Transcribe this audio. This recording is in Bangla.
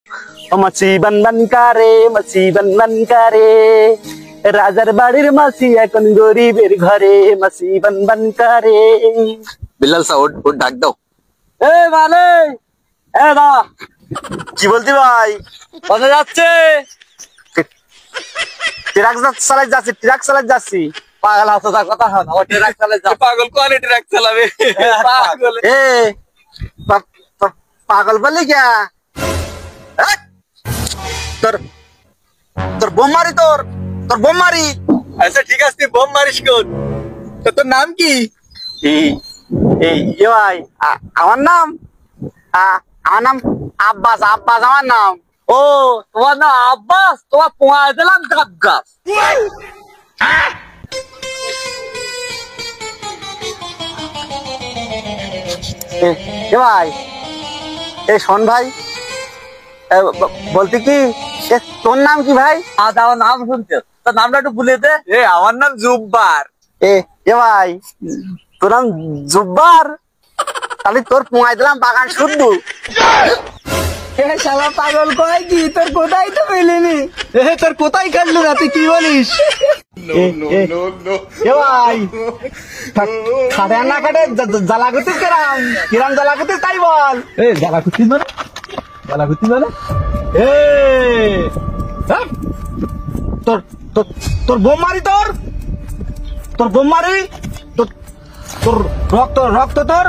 মাছি বানবান কারে মাছি বানবান কারে রাজার বাড়ির মাছি এখন গরিবের ঘরে মাছি বানবান কারে। বিল্লাল স্যার ওর ডাক দাও। এ মানে এ দা কি বলতি ভাই? কোথায় যাচ্ছে? ট্রাক চালাই যাচ্ছি, ট্রাক চালাই যাচ্ছি। পাগল হাতে তার কথা হয় না, ও ট্রাক চালাই যা। পাগল কোয়ালিটি ট্রাক চালাবে পাগল। এ পাগল বললি क्या? তোর তোর বোম মারি, তোর বোম মারি। আচ্ছা ঠিক আছে, তুই বোম মারিস কোন? তোর নাম কি? এই ভাই আমার নাম আব্বাস। আব্বাস আমার নাম। ও তোমার নাম আব্বাস? তোমার পোয়া দিলাম গাছ। এ ভাই, এ শোন ভাই, বলতে কি তোর নাম কি ভাই? আমার নাম শুনছো? তোর নামটা একটু বলে দে। আমার নাম জুব্বার। এ ভাই, তোর নাম জুব্বার? তাহলে তোর পোয়াই দিলাম বাগান শুদ্ধ। শালা পাগল কয় কি? তোর কোথায় তো পেলিনি, তোর কোথায় কাটলো না, তুই কি বলিস? এ ভাই, খাটে না খাটে জ্বালা করতিস কিরাম? কিরাম জ্বালা করতিস তাই বল। জ্বালা করতিস মানে? জ্বালা করতিস মানে? তোর তোর তোর বোম মারি, তোর বোম মারি, তোর রক্ত তোর